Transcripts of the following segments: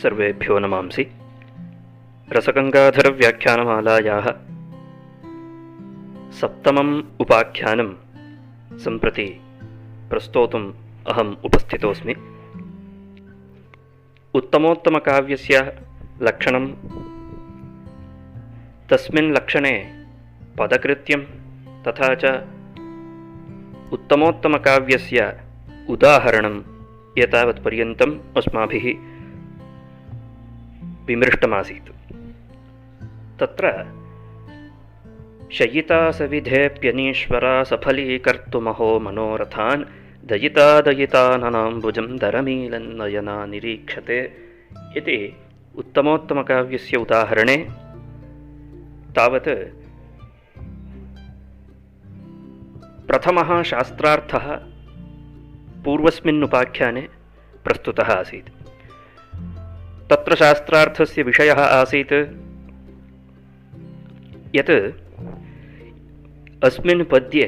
सर्वेभ्यो नमांसि। रसगंगाधरव्याख्यानमालायाः सप्तमम् उपाख्यानं सम्प्रति प्रस्तोतुम् अहम् उपस्थितोऽस्मि। उत्तमोत्तमकाव्यस्य लक्षणं, तस्मिन् लक्षणे पदकृत्यं तथा च उत्तमोत्तमकाव्यस्य उदाहरणं एतावत्पर्यन्तम् अस्माभिः विमृष्टमासीत्। तत्र शयिता सविधेऽप्यनीश्वरा सफलीकर्तुमहो मनोरथान् दयिता दयिताननाम्बुजं दरमीलन्नयना निरीक्षते इति उत्तमोत्तमकाव्यस्य उदाहरणे तावत् प्रथमः शास्त्रार्थः पूर्वस्मिन् उपाख्याने प्रस्तुतः आसीत्। तत्र शास्त्रार्थस्य विषयः आसीत् यत् अस्मिन् पद्ये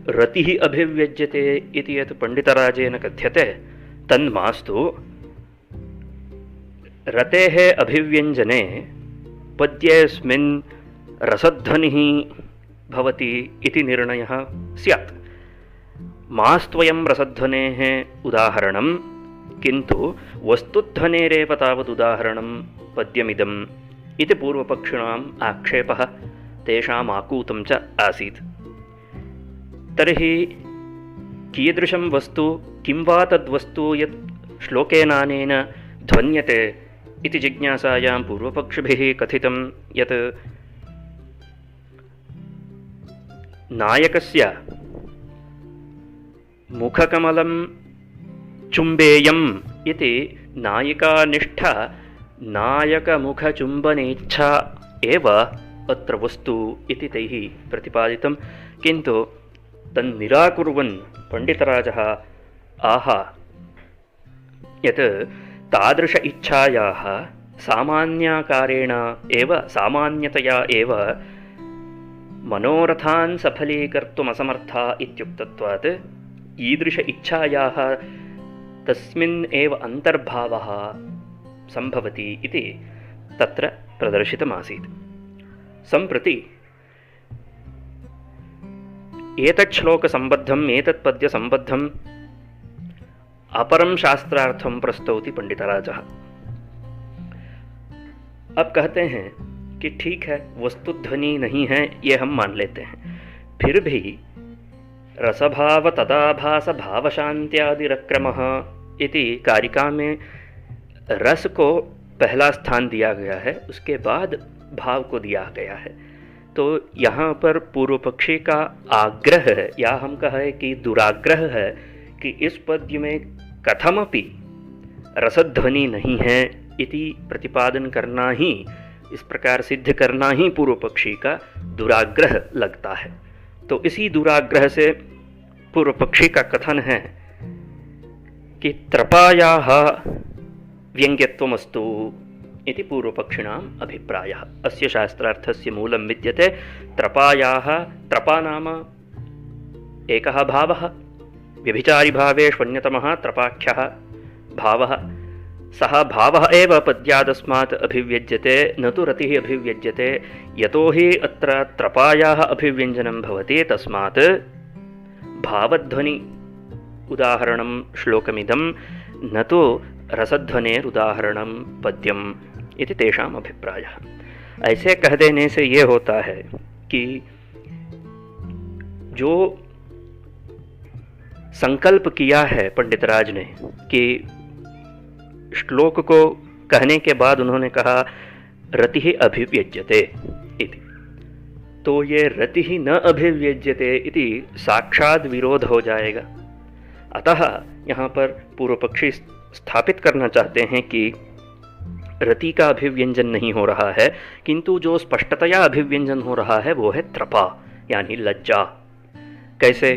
रतिः अभिव्यज्यते इति यत् पण्डितराजेन कथ्यते तन्मास्तु, रतेः अभिव्यञ्जने पद्येऽस्मिन् रसध्वनिः भवति इति निर्णयः स्यात्। मास्त्वयं रसध्वनेः उदाहरणं, किन्तु वस्तुध्वनेरेव तावदुदाहरणं पद्यमिदम् इति पूर्वपक्षिणाम् आक्षेपः, तेषाम् आकूतं च आसीत्। तर्हि कीदृशं वस्तु, किं वा तद्वस्तु यत् श्लोकेनानेन ध्वन्यते इति जिज्ञासायां पूर्वपक्षिभिः कथितं यत् नायकस्य मुखकमलं चुम्बेयम् इति नायिकानिष्ठा नायकमुखचुम्बनेच्छा एव अत्र वस्तु इति तैः प्रतिपादितं। किन्तु तन्निराकुर्वन् पण्डितराजः आह यत् तादृश इच्छायाः सामान्याकारेण एव, सामान्यतया एव मनोरथान् सफलीकर्तुमसमर्था इत्युक्तत्वात् ईदृश इच्छायाः तस्मिन् एव अन्तर्भावः सम्भवति इति तत्र प्रदर्शितमासीत्। सम्प्रति एतत् श्लोकसम्बद्धम्, एतत् पद्यसम्बद्धम् अपरं शास्त्रार्थं प्रस्तौति पंडितराजः। अब कहते हैं कि ठीक है, वस्तुध्वनि नहीं है ये हम मान लेते हैं, फिर भी रसभाव तदाभास भावशांत्यादिरक्रमः इति कारिका में रस को पहला स्थान दिया गया है, उसके बाद भाव को दिया गया है। तो यहाँ पर पूर्व पक्षी का आग्रह है, या हम कहें कि दुराग्रह है कि इस पद्य में कथमपि रसध्वनि नहीं है इति प्रतिपादन करना ही, इस प्रकार सिद्ध करना ही पूर्व पक्षी का दुराग्रह लगता है। तो इसी दुराग्रह से पूर्व पक्षी का कथन है कि त्रपायाः व्यङ्ग्यत्वमस्तु इति पूर्वपक्षिणाम् अभिप्रायः। अस्य शास्त्रार्थस्य मूलं विद्यते त्रपायाः। त्रपा नाम एकः भावः, व्यभिचारिभावेष्वन्यतमः त्रपाख्यः भावः। सः भावः एव पद्यादस्मात् अभिव्यज्यते, न तु रतिः अभिव्यज्यते। यतोहि अत्र त्रपायाः अभिव्यञ्जनं भवति, तस्मात् भावध्वनि उदाहरणं श्लोकमिदं, न तु रसध्वनेरुदाहरणं पद्यम् इति तेषाम् अभिप्रायः। ऐसे कह देने से ये होता है कि जो संकल्प किया है पंडितराज ने कि श्लोक को कहने के बाद उन्होंने कहा रतिः अभिव्यज्यते इति, तो ये रतिः न अभिव्यज्यते इति साक्षात् विरोध हो जाएगा। अतः यहाँ पर पूर्व पक्षी स्थापित करना चाहते हैं कि रति का अभिव्यंजन नहीं हो रहा है, किंतु जो स्पष्टतया अभिव्यंजन हो रहा है वो है त्रपा, यानी लज्जा। कैसे?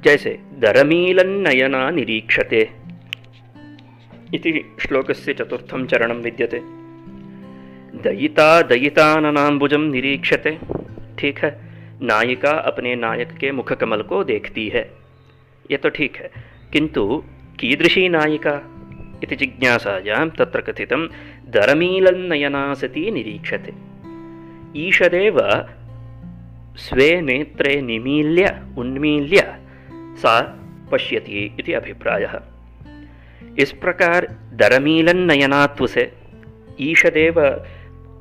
जैसे दरमीलन्नयना निरीक्षते इति श्लोकस्य चतुर्थं चरणं विद्यते। दयिता दयिताननाम्बुजं निरीक्षते। ठीक है, नायिका अपने नायक के मुख कमल को देखती है, ये तो ठीक है, किंतु कीदृशी नायिका? इति जिज्ञासायां तत्र कथितं दरमीलन्नयना सती निरीक्षते। ईषदेव स्वे नेत्रे निमील्य उन्मील्य सा पश्यति इति अभिप्रायः। इस प्रकार दरमीलन नयनात्व से ईषदेव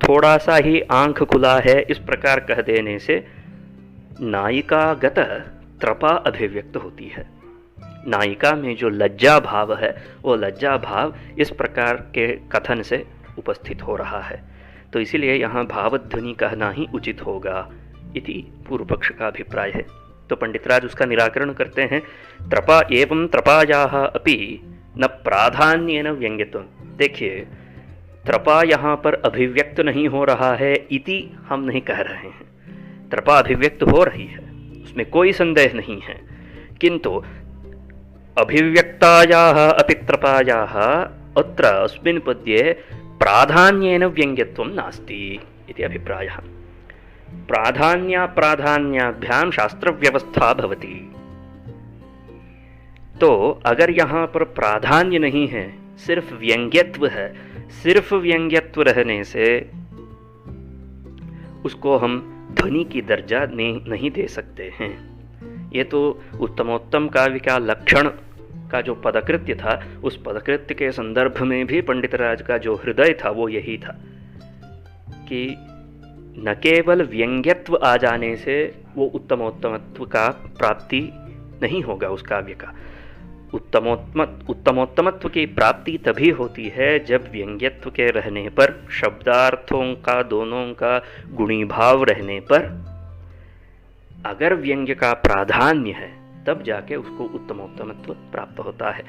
थोड़ा सा ही आंख खुला है इस प्रकार कह देने से नायिकागत त्रपा अभिव्यक्त होती है। नायिका में जो लज्जा भाव है वो लज्जा भाव इस प्रकार के कथन से उपस्थित हो रहा है, तो इसीलिए यहाँ भावध्वनि कहना ही उचित होगा इति पूर्व पक्ष का अभिप्राय है। तो पंडितराज उसका निराकरण करते हैं, त्रपा एवं त्रपायाः अपि न प्राधान्येन व्यंग्यत्वम्। देखिए, त्रपा यहाँ पर अभिव्यक्त नहीं हो रहा है इति हम नहीं कह रहे हैं, त्रपा अभिव्यक्त हो रही है, उसमें कोई संदेह नहीं है, किंतु अभिव्यक्तायाः अपि त्रपायाः अत्र अस्मिन् पद्ये प्राधान्येन व्यंग्यत्वं नास्ति इति अभिप्रायः। प्राधान्याभ्याम शास्त्र व्यवस्था भवति। तो अगर यहाँ पर प्राधान्य नहीं है, सिर्फ व्यंग्यत्व है, सिर्फ व्यंग्यत्व रहने से उसको हम ध्वनि की दर्जा नहीं दे सकते हैं। ये तो उत्तमोत्तम काव्य का लक्षण का जो पदकृत्य था, उस पदकृत्य के संदर्भ में भी पंडितराज का जो हृदय था वो यही था कि न केवल व्यंग्यत्व आ जाने से वो उत्तमोत्तमत्व का प्राप्ति नहीं होगा उस काव्य का। उत्तमोत्तमत्व की प्राप्ति तभी होती है जब व्यंग्यत्व के रहने पर, शब्दार्थों का दोनों का गुणीभाव रहने पर अगर व्यंग्य का प्राधान्य है तब जाके उसको उत्तमोत्तमत्व प्राप्त होता है।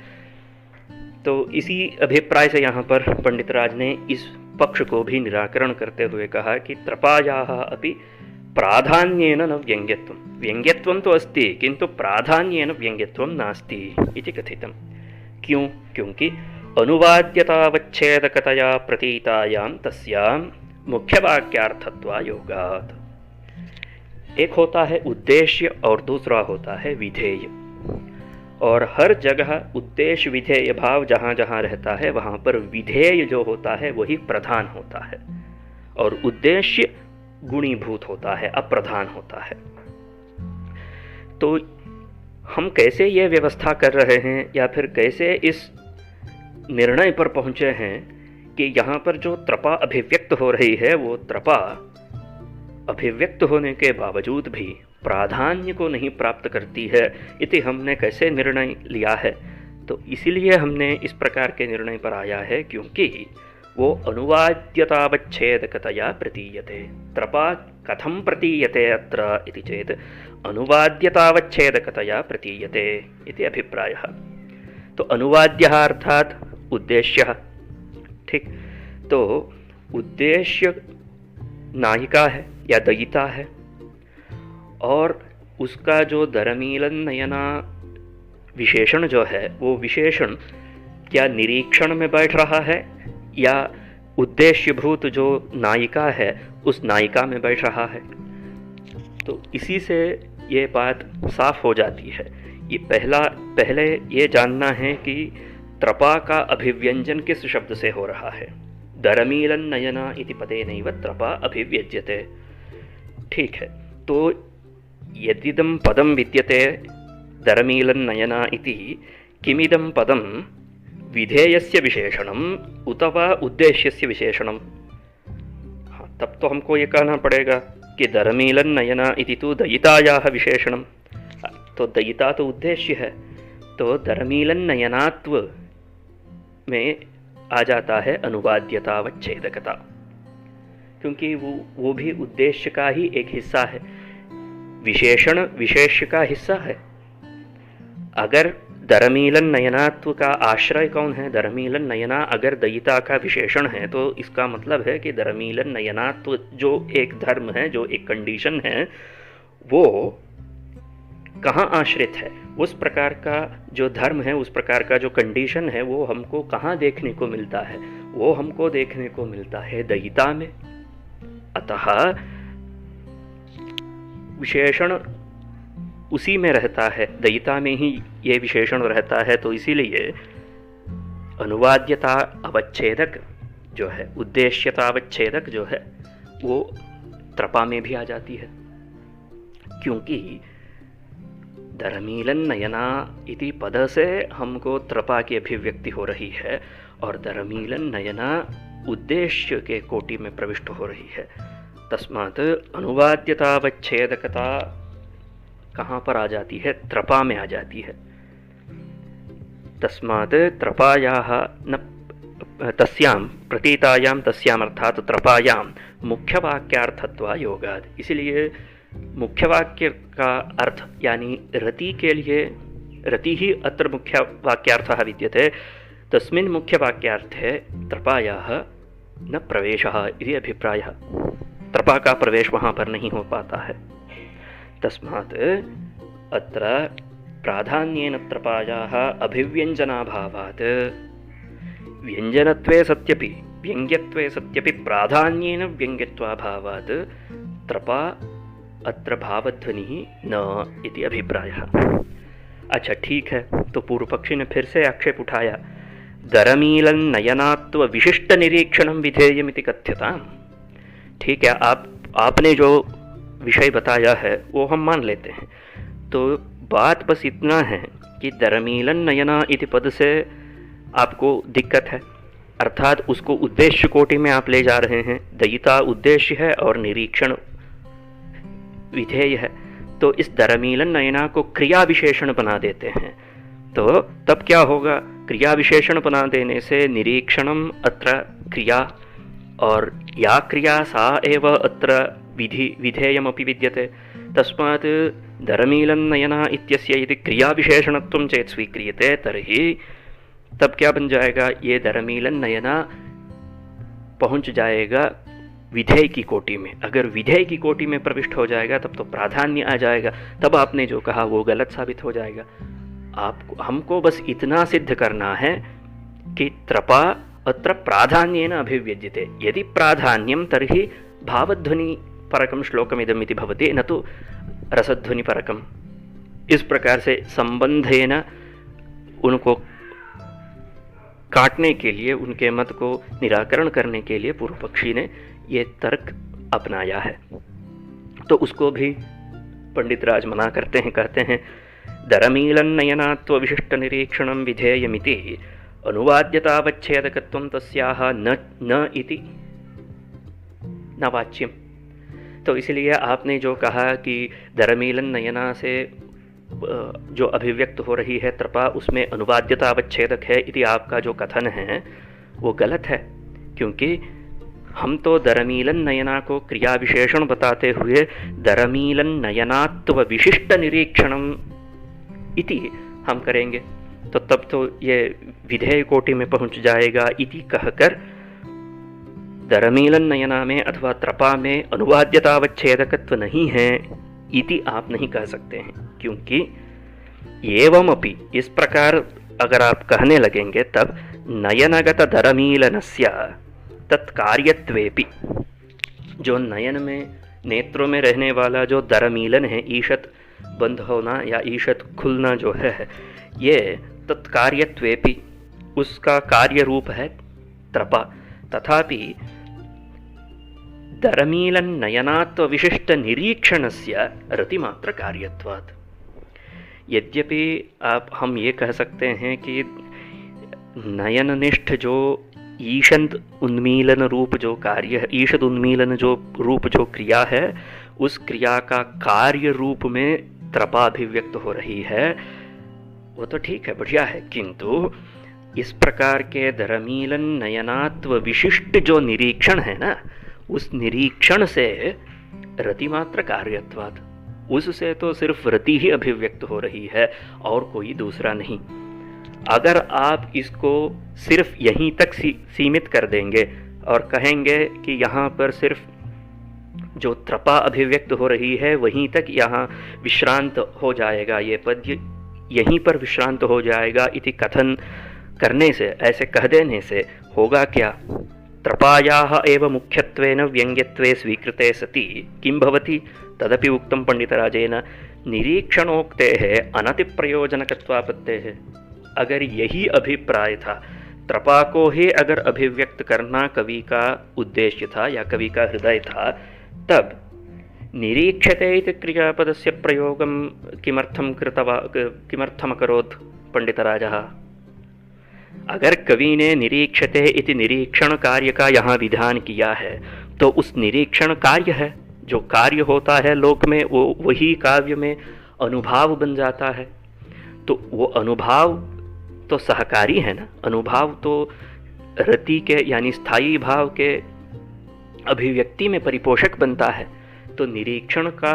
तो इसी अभिप्राय से यहाँ पर पंडितराज ने इस पक्ष को भी निराकरण करते हुए कहा कि त्रपायाः अपि प्राधान्येन न व्यंग्यत्वं, व्यंग्यत्वं तो अस्ति किंतु प्राधान्येन व्यंग्यत्वं नास्ति इति कथितम्। क्यों? क्योंकि अनुवाद्यतावच्छेदकतया प्रतीतायां तस्यां मुख्यवाक्यार्थत्वायोगात्। एक होता है उद्देश्य और दूसरा होता है विधेय, और हर जगह उद्देश्य विधेय भाव जहाँ जहाँ रहता है वहाँ पर विधेय जो होता है वही प्रधान होता है और उद्देश्य गुणीभूत होता है, अप्रधान होता है। तो हम कैसे ये व्यवस्था कर रहे हैं या फिर कैसे इस निर्णय पर पहुँचे हैं कि यहाँ पर जो त्रपा अभिव्यक्त हो रही है वो त्रपा अभिव्यक्त होने के बावजूद भी प्राधान्य को नहीं प्राप्त करती है, इति हमने कैसे निर्णय लिया है? तो इसीलिए हमने इस प्रकार के निर्णय पर आया है क्योंकि वो अनुवाद्यतावच्छेदकतया प्रतीयते। त्रपा कथं प्रतीयते अत्र इति चेत् अनुवाद्यतावच्छेदकतया प्रतीयते इति अभिप्रायः। तो अनुवाद्यः अर्थात् उद्देश्यः, ठीक। तो उद्देश्य नायिका है या दयिता है और उसका जो दरमीलन नयना विशेषण जो है वो विशेषण क्या निरीक्षण में बैठ रहा है या उद्देश्यभूत जो नायिका है उस नायिका में बैठ रहा है। तो इसी से ये बात साफ हो जाती है। ये पहले ये जानना है कि त्रपा का अभिव्यंजन किस शब्द से हो रहा है। दरमीलन नयना इति पदेनैव त्रपा अभिव्यज्यते, ठीक है। तो यदिदं पदं विद्यते दरमीलन नयना इति किमिदं पदं विधेयस्य विशेषणम् उत वा उद्देश्यस्य विशेषणम्। हाँ, तब तो हमको ये कहना पड़ेगा कि दरमीलन नयना इति तो दयितायाः विशेषणम्। तो दयिता तो उद्देश्य है, तो दरमीलन नयनात्व में आ जाता है अनुवाद्यतावच्छेदकता, क्योंकि वो भी उद्देश्य का ही एक हिस्सा है, विशेषण विशेष्य का हिस्सा है। अगर दरमीलन नयनात्व का आश्रय कौन है? दरमीलन नयना अगर दयिता का विशेषण है तो इसका मतलब है कि दरमीलन नयनात्व जो एक धर्म है, जो एक कंडीशन है, वो कहाँ आश्रित है? उस प्रकार का जो धर्म है, उस प्रकार का जो कंडीशन है, वो हमको कहाँ देखने को मिलता है? वो हमको देखने को मिलता है दयिता में। अतः विशेषण उसी में रहता है, दयिता में ही ये विशेषण रहता है। तो इसीलिए अनुवाद्यता अवच्छेदक जो है, उद्देश्यता अवच्छेदक जो है, वो त्रपा में भी आ जाती है, क्योंकि दरमीलन नयना इति पद से हमको त्रपा की अभिव्यक्ति हो रही है और दरमीलन नयना उद्देश्य के कोटि में प्रविष्ट हो रही है। तस्मात् अनुवाद्यतावच्छेदकता कहाँ पर आ जाती है? त्रपा में आ जाती है। तस्मात् त्रपायाः न तस्यां प्रतीतायां तस्याम अर्थात त्रपायां मुख्यवाक्यार्थत्वा योगाद। इसलिए मुख्य वाक्य का अर्थ यानी रति के लिए, रति ही अत्र मुख्य वाक्यार्थः विद्यते, तस्मिन् मुख्य वाक्यार्थे त्रपायाः न प्रवेशः इति अभिप्रायः। त्रपा का प्रवेश वहाँ पर नहीं हो पाता है। तस्मात् अत्र प्राधान्येन त्रपायाः अभिव्यञ्जनाभावात् व्यञ्जनत्वे सत्यपि व्यङ्ग्यत्वे सत्यपि प्राधान्येन व्यङ्ग्यत्वाभावात् त्रपा अत्र भावध्वनि न इति अभिप्रायः। अच्छा ठीक है, तो पूर्व पक्षी ने फिर से आक्षेप उठाया, दरमीलन नयनात्व विशिष्ट निरीक्षणं विधेयमिति कथ्यताम्। ठीक है, आपने जो विषय बताया है वो हम मान लेते हैं, तो बात बस इतना है कि दरमीलन नयना इति पद से आपको दिक्कत है, अर्थात उसको उद्देश्य कोटि में आप ले जा रहे हैं। दयिता उद्देश्य है और निरीक्षण विधेय है, तो इस दरमीलन नयना को क्रिया विशेषण बना देते हैं। तो तब क्या होगा? क्रिया विशेषण बना देने से निरीक्षणम अत्र क्रिया और या क्रिया सा एव अत्र विधेयमपि विद्यते। तस्मात् दरमीलन नयना इत्यस्य यदि क्रिया विशेषणत्वं चेत् स्वीक्रियते तर्हि तब क्या बन जाएगा? ये दरमीलन नयना पहुंच जाएगा विधेय की कोटि में। अगर विधेय की कोटि में प्रविष्ट हो जाएगा तब तो प्राधान्य आ जाएगा, तब आपने जो कहा वो गलत साबित हो जाएगा। हमको बस इतना सिद्ध करना है कि त्रपा अत्र प्राधान्येन अभिव्यज्यते। यदि प्राधान्यम तर्हि भावध्वनि परकम श्लोकमिदम् इति भवति, न तो रसध्वनि परकम। इस प्रकार से संबंधेन उनको काटने के लिए, उनके मत को निराकरण करने के लिए पूर्व पक्षी ने ये तर्क अपनाया है। तो उसको भी पंडित राज मना करते हैं, कहते हैं दरमीलन नयनात्व विशिष्ट निरीक्षणं विधेयमिति अनुवाद्यतावच्छेदकत्वं तस्याः न इति न वाच्यम। तो इसलिए आपने जो कहा कि दरमीलन नयना से जो अभिव्यक्त हो रही है त्रपा, उसमें अनुवाद्यतावच्छेदक है इति आपका जो कथन है वो गलत है, क्योंकि हम तो दरमीलन नयना को क्रिया विशेषण बताते हुए दरमीलन नयनात्व विशिष्ट निरीक्षणम इति हम करेंगे, तो तब तो ये विधेय कोटि में पहुंच जाएगा। इति कहकर दरमीलन नयना में अथवा त्रपा में अनुवाद्यतावच्छेदकत्व नहीं है इति आप नहीं कह सकते हैं, क्योंकि एवमपि इस प्रकार अगर आप कहने लगेंगे तब नयनगत दरमीलनस्य तत्कार्यत्वेपि, जो नयन में, नेत्रों में रहने वाला जो दरमीलन है, ईशत बंद होना या ईशत खुलना जो है, ये तत्कार्यत्वेपि उसका कार्य रूप है त्रपा। तथापि दरमीलन नयनात्व विशिष्ट निरीक्षणस्य रतिमात्र कार्यत्वात्। यद्यपि हम ये कह सकते हैं कि नयननिष्ठ जो ईषद उन्मीलन रूप जो कार्य है, ईषद उन्मीलन जो रूप जो क्रिया है, उस क्रिया का कार्य रूप में त्रपा अभिव्यक्त हो रही है, वो तो ठीक है, बढ़िया है, किंतु इस प्रकार के दरमीलन नयनात्व विशिष्ट जो निरीक्षण है ना, उस निरीक्षण से रतिमात्र कार्यत्वात्, उससे तो सिर्फ रति ही अभिव्यक्त हो रही है और कोई दूसरा नहीं। अगर आप इसको सिर्फ यहीं तक सीमित कर देंगे और कहेंगे कि यहाँ पर सिर्फ जो त्रपा अभिव्यक्त हो रही है वहीं तक यहाँ विश्रांत हो जाएगा, ये पद्य यहीं पर विश्रांत हो जाएगा इति कथन करने से, ऐसे कह देने से होगा क्या? त्रपायाः एव मुख्यत्वेन व्यङ्ग्यत्वे स्वीकृते सति किं भवति? तदपि उक्तं पंडितराजेन निरीक्षणोक्तेः अनतिप्रयोजनकत्वापत्तेः। अगर यही अभिप्राय था त्रपा को ही अगर अभिव्यक्त करना कवि का उद्देश्य था या कवि का हृदय था, तब निरीक्षते इति क्रियापदस्य प्रयोगं किमर्थम अकरोत् पंडितराजः? अगर कवि ने निरीक्षते इति निरीक्षण कार्य का यहाँ विधान किया है, तो उस निरीक्षण कार्य है, जो कार्य होता है लोक में, वो वही काव्य में अनुभाव बन जाता है। तो वो अनुभाव तो सहकारी है ना, अनुभाव तो रति के यानी स्थायी भाव के अभिव्यक्ति में परिपोषक बनता है। तो निरीक्षण का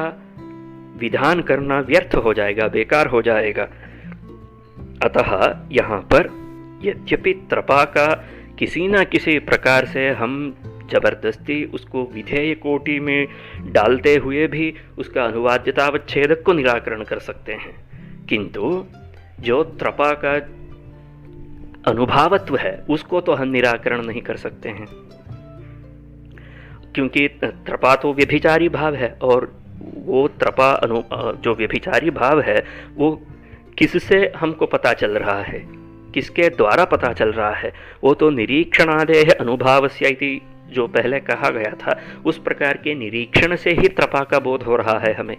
विधान करना व्यर्थ हो जाएगा, बेकार हो जाएगा। अतः यहाँ पर यद्यपि त्रपा का किसी न किसी प्रकार से हम जबरदस्ती उसको विधेय कोटि में डालते हुए भी उसका अनुवाद्यतावच्छेदक को निराकरण कर सकते हैं, किंतु जो त्रपा का अनुभावत्व है उसको तो हम निराकरण नहीं कर सकते हैं, क्योंकि त्रपा तो व्यभिचारी भाव है, और वो त्रपा जो व्यभिचारी भाव है वो किससे हमको पता चल रहा है, किसके द्वारा पता चल रहा है? वो तो निरीक्षणादेह अनुभावस्य इति जो पहले कहा गया था, उस प्रकार के निरीक्षण से ही त्रपा का बोध हो रहा है हमें।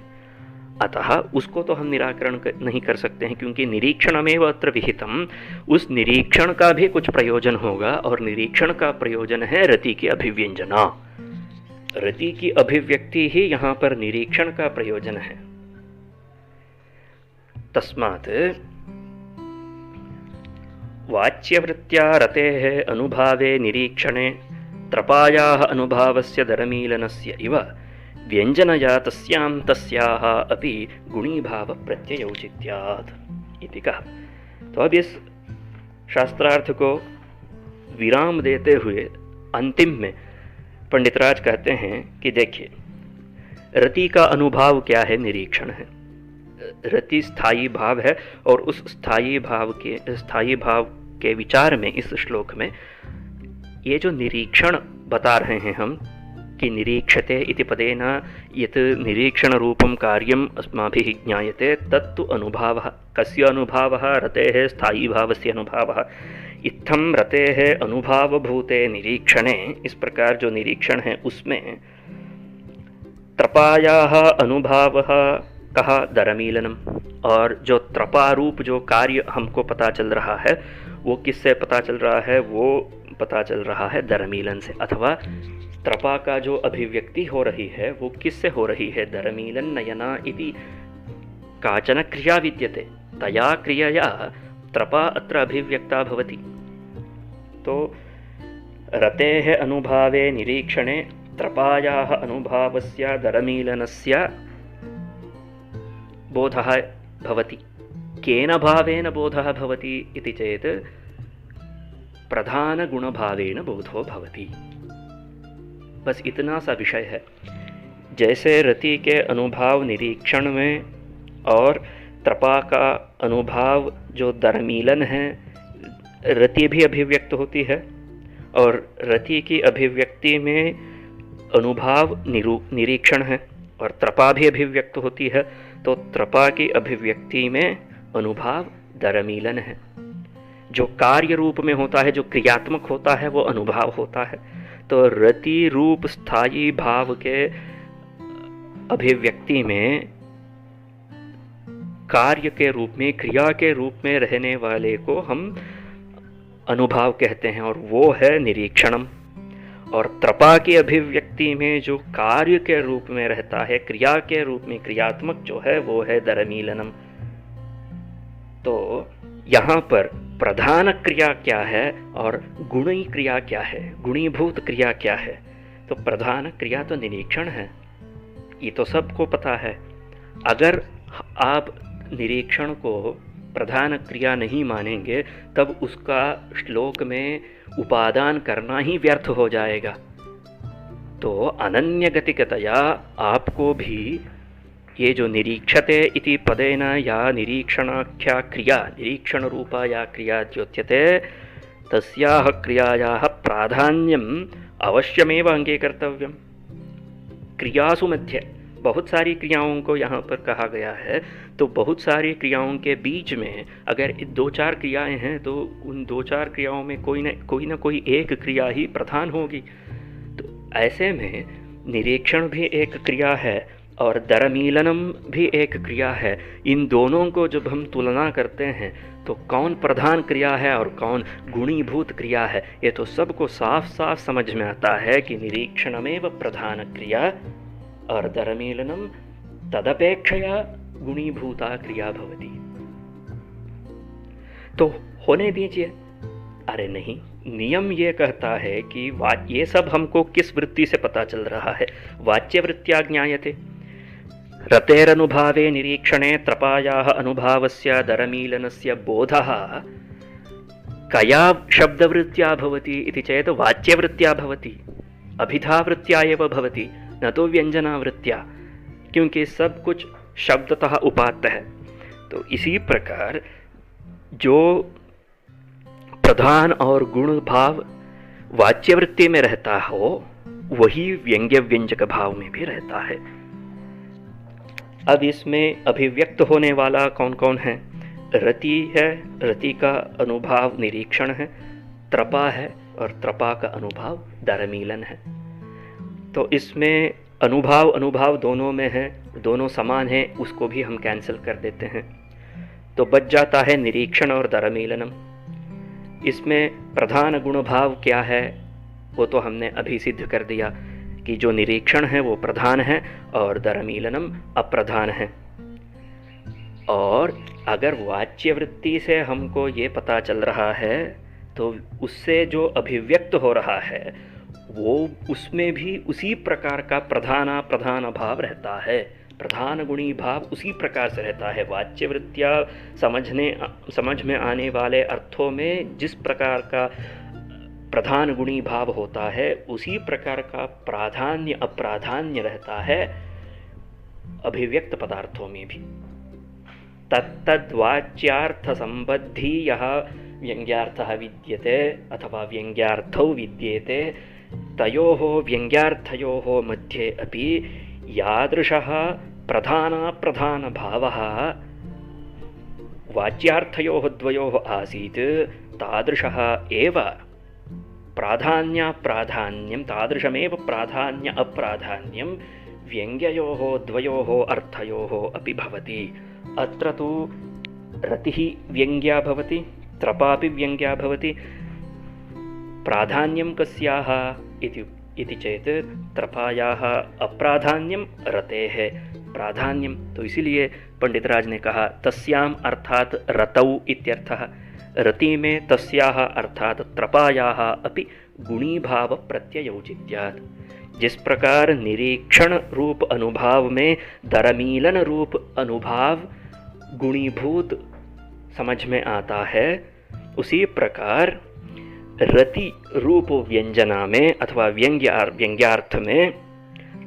अतः उसको तो हम निराकरण नहीं कर सकते हैं, क्योंकि निरीक्षणमेव अत्र विहितम। उस निरीक्षण का भी कुछ प्रयोजन होगा, और निरीक्षण का प्रयोजन है रति की अभिव्यंजना। रति की अभिव्यक्ति ही यहाँ पर निरीक्षण का प्रयोजन है। तस्मात् वाच्यवृत्त्या रतेः अनुभावे निरीक्षणे त्रपायाः अनुभावस्य दरमीलनस्य इव व्यंजनया तस्यां तस्याः अपि गुणीभाव प्रत्ययौचित्यात् इति कहा। तो अब इस शास्त्रार्थ को विराम देते हुए अंतिम में पंडितराज कहते हैं कि देखिए, रति का अनुभाव क्या है? निरीक्षण है। रति स्थायी भाव है, और उस स्थायी भाव के विचार में इस श्लोक में ये जो निरीक्षण बता रहे हैं हम कि निरीक्षते इति पदेन यत् निरीक्षण रूपं कार्यम् अस्माभिः ज्ञायते तत्तु अनुभावः। कस्य अनुभावः? रतेः स्थायी भावस्य अनुभावः। इत्थं रतेः अनुभावभूते निरीक्षणे, इस प्रकार जो निरीक्षण है उसमें त्रपायाः अनुभावः कहा दरमीलनम, और जो त्रपा रूप जो कार्य हमको पता चल रहा है वो किससे पता चल रहा है? वो पता चल रहा है दरमीलन से, अथवा त्रपा का जो अभिव्यक्ति हो रही है वो किससे हो रही है? दरमीलन नयना इति काचन क्रिया विद्यते, तया क्रियया त्रपा अत्र अभिव्यक्ता भवति। तो रतेः अनुभावे निरीक्षणे त्रपायाः अनुभावस्य दरमीलनस्य बोधः भवति। केन भावेन बोधः भवति इति चेत् प्रधानगुणभावेन बोधो भवति। बस इतना सा विषय है। जैसे रति के अनुभाव निरीक्षण में और त्रपा का अनुभाव जो दरमीलन है, रति भी अभिव्यक्त होती है, और रति की अभिव्यक्ति में अनुभाव निरीक्षण है, और त्रपा भी अभिव्यक्त होती है। तो त्रपा की अभिव्यक्ति में अनुभाव दरमीलन है। जो कार्य रूप में होता है, जो क्रियात्मक होता है, वो अनुभाव होता है। तो रति रूप स्थायी भाव के अभिव्यक्ति में कार्य के रूप में, क्रिया के रूप में रहने वाले को हम अनुभाव कहते हैं, और वो है निरीक्षणम। और त्रपा की अभिव्यक्ति में जो कार्य के रूप में रहता है, क्रिया के रूप में क्रियात्मक जो है, वो है दरमीलनम। तो यहाँ पर प्रधान क्रिया क्या है और गुणी क्रिया क्या है, गुणीभूत क्रिया क्या है? तो प्रधान क्रिया तो निरीक्षण है, ये तो सबको पता है। अगर आप निरीक्षण को प्रधान क्रिया नहीं मानेंगे, तब उसका श्लोक में उपादान करना ही व्यर्थ हो जाएगा। तो अनन्यगतिकतया आपको भी ये जो निरीक्षते इति पदेन या निरीक्षणाख्या क्रिया, निरीक्षण रूपा या क्रिया द्योत्यते, तस्याः क्रियायाः प्राधान्यम् अवश्यमेव अङ्गीकर्तव्यम्। क्रियासु मध्ये बहुत सारी क्रियाओं को यहाँ पर कहा गया है, तो बहुत सारी क्रियाओं के बीच में अगर दो चार क्रियाएं हैं तो उन दो चार क्रियाओं में कोई ना कोई एक क्रिया ही प्रधान होगी। तो ऐसे में निरीक्षण भी एक क्रिया है और दरमीलनम भी एक क्रिया है। इन दोनों को जब हम तुलना करते हैं तो कौन प्रधान क्रिया है और कौन गुणीभूत क्रिया है, ये तो सबको साफ साफ समझ में आता है कि निरीक्षणमेव प्रधान क्रिया और दरमीलनम तदपेक्षया गुणीभूता क्रिया भवति। तो होने दीजिए। अरे नहीं, नियम ये कहता है कि ये सब हमको किस वृत्ति से पता चल रहा है? वाच्य वृत्त्या ज्ञायते। रतेरनुभावे निरीक्षणे त्रपायाः अनुभावस्य दरमीलनस्य बोधः कया शब्दवृत्त्या भवति इति चेत् वाच्यवृत्त्या भवति, अभिधावृत्त्या एव भवति, न तो व्यंजनावृत्त्या, क्योंकि सब कुछ शब्दतः उपात्त है। तो इसी प्रकार जो प्रधान और गुण भाव वाच्यवृत्ति में रहता हो वही व्यंग्य व्यंजक भाव में भी रहता है। अब इसमें अभिव्यक्त होने वाला कौन कौन है? रति है, रति का अनुभाव निरीक्षण है, त्रपा है और त्रपा का अनुभाव दरमीलन है। तो इसमें अनुभाव दोनों में है, दोनों समान है, उसको भी हम कैंसिल कर देते हैं। तो बच जाता है निरीक्षण और दरमीलनम। इसमें प्रधान गुण भाव क्या है वो तो हमने अभी सिद्ध कर दिया कि जो निरीक्षण है वो प्रधान है और दरमीलनम अप्रधान है। और अगर वाच्य वृत्ति से हमको ये पता चल रहा है तो उससे जो अभिव्यक्त हो रहा है वो उसमें भी उसी प्रकार का प्रधान भाव रहता है, प्रधान गुणी भाव उसी प्रकार से रहता है। वाच्य वृत्तियाँ समझ में आने वाले अर्थों में जिस प्रकार का प्रधान गुणी भाव होता है उसी प्रकार का प्राधान्य अप्राधान्य रहता है अभिव्यक्त पदार्थों में भी। तत्तद्वाच्यार्थ संबद्धि यः व्यंग्यार्थः विद्यते अथवा व्यंग्यार्थौ विद्येते तयोः व्यंग्यार्थयोः मध्ये अपि यादृशः प्रधानाप्रधानभावः वाच्यार्थयोः द्वयोः आसीत् तादृशः एव प्राधान्याप्राधान्यं तादृशमेव प्राधान्य अप्राधान्यं व्यङ्ग्ययोः द्वयोः अर्थयोः अपि भवति। अत्र तु रतिः व्यङ्ग्या भवति, त्रपापि व्यङ्ग्या भवति। प्राधान्यं कस्याः इति चेत् त्रपायाः अप्राधान्यं रतेः प्राधान्यं। तो इसीलिए पंडितराज ने कहा तस्याम अर्थात रतौ इत्यर्थः। रति में तस्याः अर्थात त्रपायाः अपि गुणीभाव प्रत्ययौचित्यात्। जिस प्रकार निरीक्षण रूप अनुभाव में दरमीलन रूप अनुभाव गुणीभूत समझ में आता है, उसी प्रकार रति रूप व्यंजना में अथवा व्यंग्यार्थ में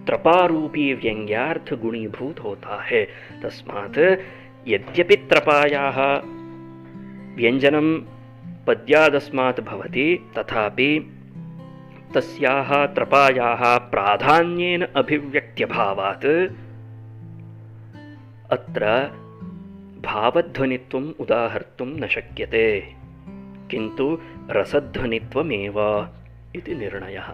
त्रपारूपी व्यंग्यार्थ गुणीभूत होता है। तस्मात् यद्यपि त्रपायाः व्यंजनं पद्यादस्मात् भवति तथापि तस्याः त्रपायाः प्राधान्येन अभिव्यक्त्यभावात् अत्र भावध्वनित्वम् उदाहर्तुं न शक्यते, किन्तु रसध्वनित्वमेव इति निर्णयः।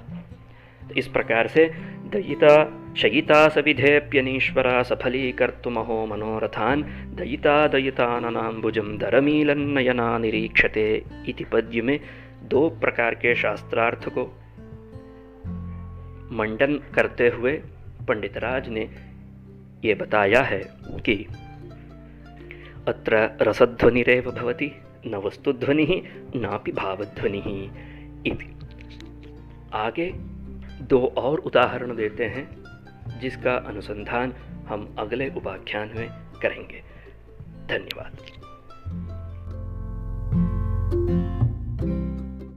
इस प्रकार से दयिता शयिता सविधेऽप्यनीश्वरा सफलीकर्तुमहो मनोरथान् दयिता दयिताननाम्बुजं दरमीलन्नयना निरीक्षते इति पद्य में दो प्रकार के शास्त्रार्थ को मंडन करते हुए पंडितराज ने ये बताया है कि अत्र रसध्वनिरेव भवति न वस्तुध्वनिः नापि भावध्वनिः इति। आगे दो और उदाहरण देते हैं जिसका अनुसंधान हम अगले उपाख्यान में करेंगे। धन्यवाद।